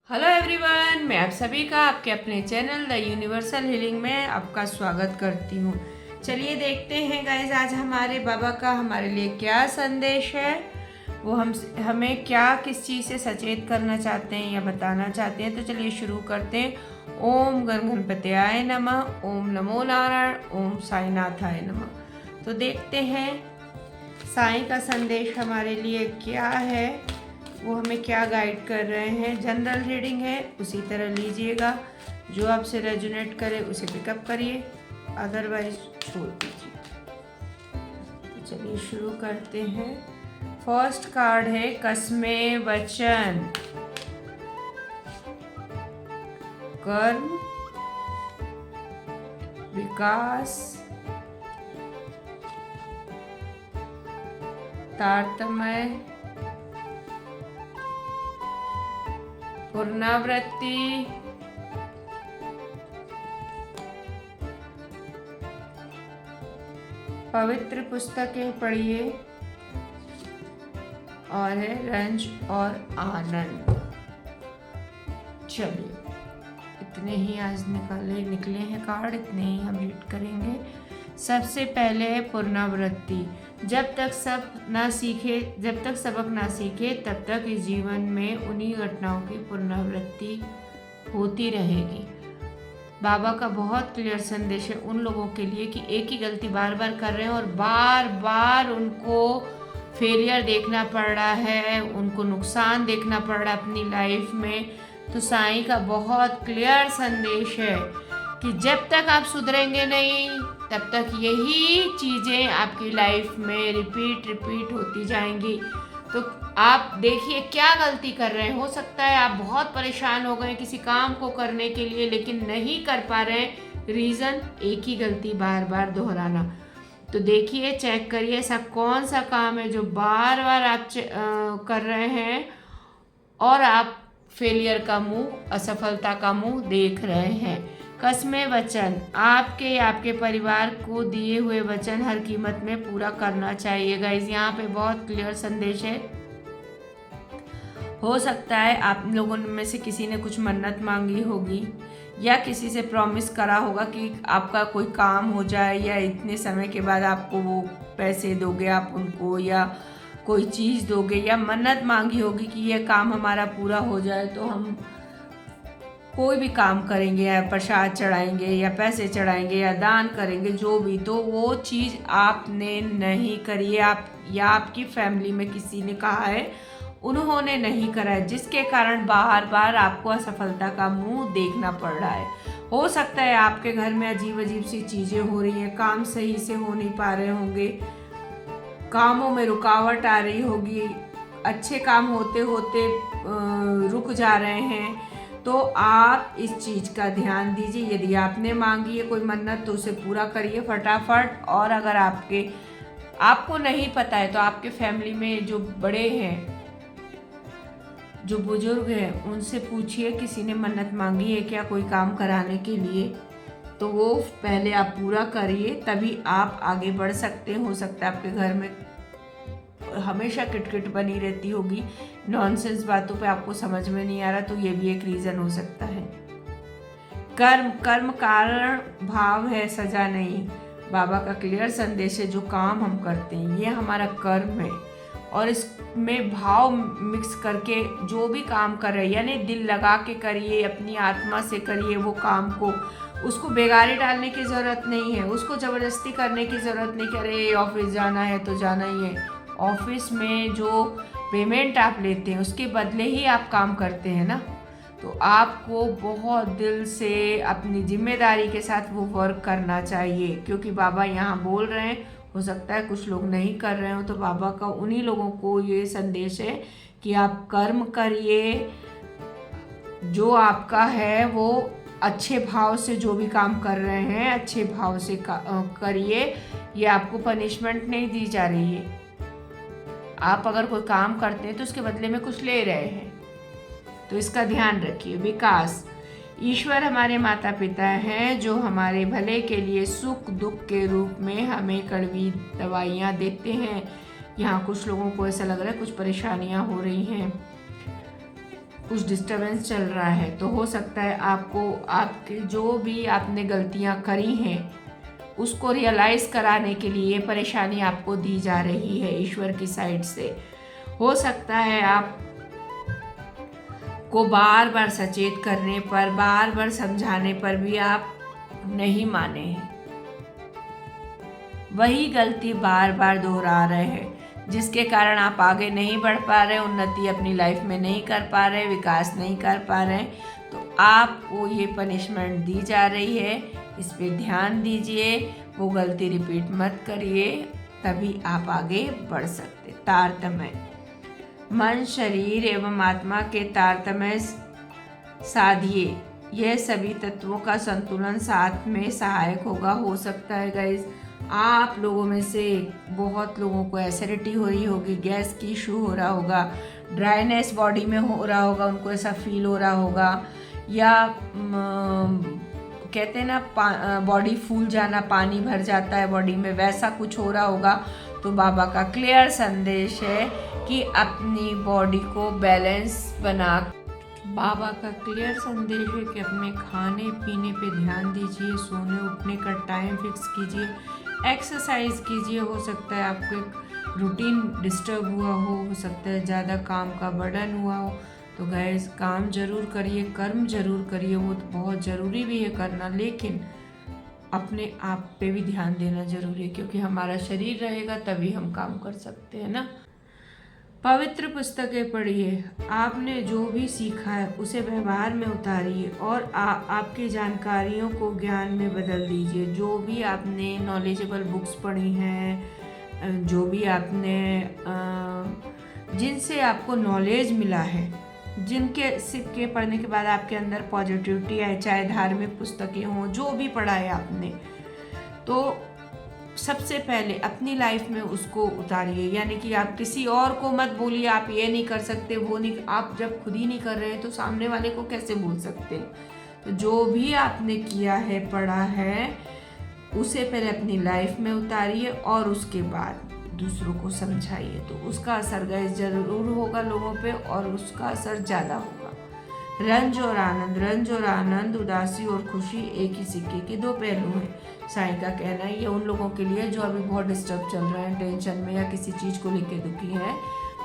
Hello everyone, मैं आप सभी का आपके अपने चैनल द यूनिवर्सल हीलिंग में आपका स्वागत करती हूँ। चलिए देखते हैं गाइज, आज हमारे बाबा का हमारे लिए क्या संदेश है। वो हमें क्या किस चीज़ से सचेत करना चाहते हैं या बताना चाहते हैं। तो चलिए शुरू करते हैं। ओम गण गणपतयाय नमः, ओम नमो नारायण, ओम साईनाथाय नमः। तो देखते हैं साईं का संदेश हमारे लिए क्या है, वो हमें क्या गाइड कर रहे हैं। जनरल रीडिंग है, उसी तरह लीजिएगा। जो आपसे रेजोनेट करे उसे पिकअप करिए, अदरवाइज छोड़ दीजिए। तो चलिए शुरू करते हैं। फर्स्ट कार्ड है कसमे वचन, कर्म, विकास, तारतम्य, पुनरावृत्ति, पवित्र पुस्तकें पढ़िए, और है रंज और आनंद। चलिए इतने ही आज निकले हैं कार्ड, इतने ही हम रीड करेंगे। सबसे पहले है पुनरावृत्ति। जब तक सबक ना सीखे तब तक इस जीवन में उन्हीं घटनाओं की पुनरावृत्ति होती रहेगी। बाबा का बहुत क्लियर संदेश है उन लोगों के लिए कि एक ही गलती बार बार कर रहे हैं और बार बार उनको फेलियर देखना पड़ रहा है, उनको नुकसान देखना पड़ रहा है अपनी लाइफ में। तो साईं का बहुत क्लियर संदेश है कि जब तक आप सुधरेंगे नहीं तब तक यही चीज़ें आपकी लाइफ में रिपीट होती जाएंगी। तो आप देखिए क्या गलती कर रहे हैं। हो सकता है आप बहुत परेशान हो गए किसी काम को करने के लिए, लेकिन नहीं कर पा रहे हैं। रीज़न एक ही गलती बार बार दोहराना। तो देखिए, चेक करिए ऐसा कौन सा काम है जो बार बार आप कर रहे हैं और आप फेलियर का मुंह, असफलता का मुंह देख रहे हैं। कसमें वचन, आपके या आपके परिवार को दिए हुए वचन हर कीमत में पूरा करना चाहिए। गाइस यहाँ पे बहुत क्लियर संदेश है। हो सकता है आप लोगों में से किसी ने कुछ मन्नत मांगी होगी या किसी से प्रॉमिस करा होगा कि आपका कोई काम हो जाए या इतने समय के बाद आपको वो पैसे दोगे आप उनको, या कोई चीज़ दोगे, या मन्नत मांगी होगी कि ये काम हमारा पूरा हो जाए तो हम कोई भी काम करेंगे, या प्रसाद चढ़ाएंगे या पैसे चढ़ाएंगे या दान करेंगे, जो भी। तो वो चीज़ आपने नहीं करी है, आप या आपकी फैमिली में किसी ने कहा है, उन्होंने नहीं करा है, जिसके कारण बार बार आपको असफलता का मुंह देखना पड़ रहा है। हो सकता है आपके घर में अजीब अजीब सी चीज़ें हो रही हैं, काम सही से हो नहीं पा रहे होंगे, कामों में रुकावट आ रही होगी, अच्छे काम होते होते रुक जा रहे हैं। तो आप इस चीज़ का ध्यान दीजिए। यदि आपने मांगी है कोई मन्नत तो उसे पूरा करिए फटाफट। और अगर आपको नहीं पता है तो आपके फैमिली में जो बड़े हैं, जो बुजुर्ग हैं, उनसे पूछिए किसी ने मन्नत मांगी है क्या कोई काम कराने के लिए, तो वो पहले आप पूरा करिए, तभी आप आगे बढ़ सकते हैं। हो सकता है आपके घर में हमेशा किटकिट बनी रहती होगी, नॉनसेंस बातों पे आपको समझ में नहीं आ रहा, तो ये भी एक रीज़न हो सकता है। कर्म कारण भाव है, सजा नहीं। बाबा का क्लियर संदेश है जो काम हम करते हैं ये हमारा कर्म है, और इसमें भाव मिक्स करके जो भी काम कर रहे हैं, यानी दिल लगा के करिए, अपनी आत्मा से करिए वो काम को। उसको बेगारे डालने की ज़रूरत नहीं है, उसको ज़बरदस्ती करने की ज़रूरत नहीं कि अरे ऑफिस जाना है तो जाना ही है। ऑफिस में जो पेमेंट आप लेते हैं उसके बदले ही आप काम करते हैं ना, तो आपको बहुत दिल से अपनी जिम्मेदारी के साथ वो वर्क करना चाहिए, क्योंकि बाबा यहाँ बोल रहे हैं। हो सकता है कुछ लोग नहीं कर रहे हो, तो बाबा का उन्हीं लोगों को ये संदेश है कि आप कर्म करिए, जो आपका है वो अच्छे भाव से, जो भी काम कर रहे हैं अच्छे भाव से करिए। ये आपको पनिशमेंट नहीं दी जा रही है। आप अगर कोई काम करते हैं तो उसके बदले में कुछ ले रहे हैं, तो इसका ध्यान रखिए। विकास, ईश्वर हमारे माता पिता हैं जो हमारे भले के लिए सुख दुख के रूप में हमें कड़वी दवाइयाँ देते हैं। यहाँ कुछ लोगों को ऐसा लग रहा है कुछ परेशानियाँ हो रही हैं, कुछ डिस्टरबेंस चल रहा है, तो हो सकता है आपको आपके जो भी आपने गलतियां करी हैं उसको रियलाइज़ कराने के लिए ये परेशानी आपको दी जा रही है ईश्वर की साइड से। हो सकता है आप को बार बार सचेत करने पर, बार बार समझाने पर भी आप नहीं माने हैं, वही गलती बार बार दोहरा रहे हैं, जिसके कारण आप आगे नहीं बढ़ पा रहे, उन्नति अपनी लाइफ में नहीं कर पा रहे, विकास नहीं कर पा रहे। तो आपको ये पनिशमेंट दी जा रही है, इस पे ध्यान दीजिए, वो गलती रिपीट मत करिए, तभी आप आगे बढ़ सकते। तारतम्य, मन, शरीर एवं आत्मा के तारतम्य साधिए, यह सभी तत्वों का संतुलन साथ में सहायक होगा। हो सकता है गाइस आप लोगों में से बहुत लोगों को एसिडिटी हो रही होगी, गैस की इशू हो रहा होगा, ड्राइनेस बॉडी में हो रहा होगा, उनको ऐसा फील हो रहा होगा, या कहते हैं ना बॉडी फूल जाना, पानी भर जाता है बॉडी में, वैसा कुछ हो रहा होगा। तो बाबा का क्लियर संदेश है कि अपनी बॉडी को बैलेंस बना, बाबा का क्लियर संदेश है कि अपने खाने पीने पे ध्यान दीजिए, सोने उठने का टाइम फिक्स कीजिए, एक्सरसाइज कीजिए। हो सकता है आपको एक रूटीन डिस्टर्ब हुआ हो सकता है ज़्यादा काम का बर्डन हुआ हो, तो गाइस काम जरूर करिए, कर्म जरूर करिए, वो तो बहुत ज़रूरी भी है करना, लेकिन अपने आप पे भी ध्यान देना जरूरी है, क्योंकि हमारा शरीर रहेगा तभी हम काम कर सकते हैं ना। पवित्र पुस्तकें पढ़िए, आपने जो भी सीखा है उसे व्यवहार में उतारिए और आपकी जानकारियों को ज्ञान में बदल दीजिए। जो भी आपने नॉलेजेबल बुक्स पढ़ी हैं, जो भी आपने जिनसे आपको नॉलेज मिला है, जिनके सिक्के पढ़ने के बाद आपके अंदर पॉजिटिविटी है, चाहे धार्मिक पुस्तकें हों, जो भी पढ़ा है आपने, तो सबसे पहले अपनी लाइफ में उसको उतारिए। यानी कि आप किसी और को मत बोलिए आप ये नहीं कर सकते, वो नहीं, आप जब खुद ही नहीं कर रहे हैं तो सामने वाले को कैसे बोल सकते हैं। तो जो भी आपने किया है, पढ़ा है, उसे पहले अपनी लाइफ में उतारिए और उसके बाद दूसरों को समझाइए, तो उसका असर गाइस जरूर होगा लोगों पे, और उसका असर ज़्यादा होगा। रंज और आनंद, रंज और आनंद, उदासी और खुशी एक ही सिक्के के दो पहलू हैं। साईं का कहना है ये उन लोगों के लिए जो अभी बहुत डिस्टर्ब चल रहे हैं, टेंशन में या किसी चीज़ को लेके दुखी हैं,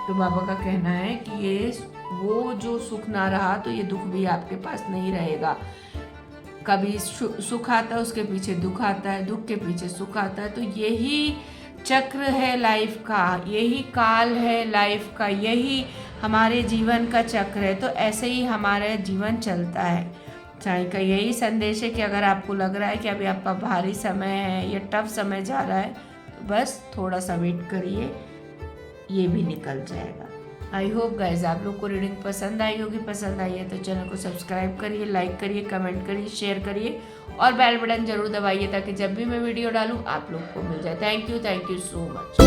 तो बाबा का कहना है कि ये वो जो सुख ना रहा तो ये दुख भी आपके पास नहीं रहेगा। कभी सुख आता है उसके पीछे दुख आता है, दुख के पीछे सुख आता है, तो यही चक्र है लाइफ का, यही काल है लाइफ का, यही हमारे जीवन का चक्र है। तो ऐसे ही हमारा जीवन चलता है। साईं का यही संदेश है कि अगर आपको लग रहा है कि अभी आपका भारी समय है, ये टफ समय जा रहा है, तो बस थोड़ा सा वेट करिए, ये भी निकल जाएगा। आई होप गाइज आप लोग को रीडिंग पसंद आई होगी। पसंद आई है तो चैनल को सब्सक्राइब करिए, लाइक करिए, कमेंट करिए, शेयर करिए और बेल बटन जरूर दबाइए ताकि जब भी मैं वीडियो डालूँ आप लोग को मिल जाए। Thank you so much.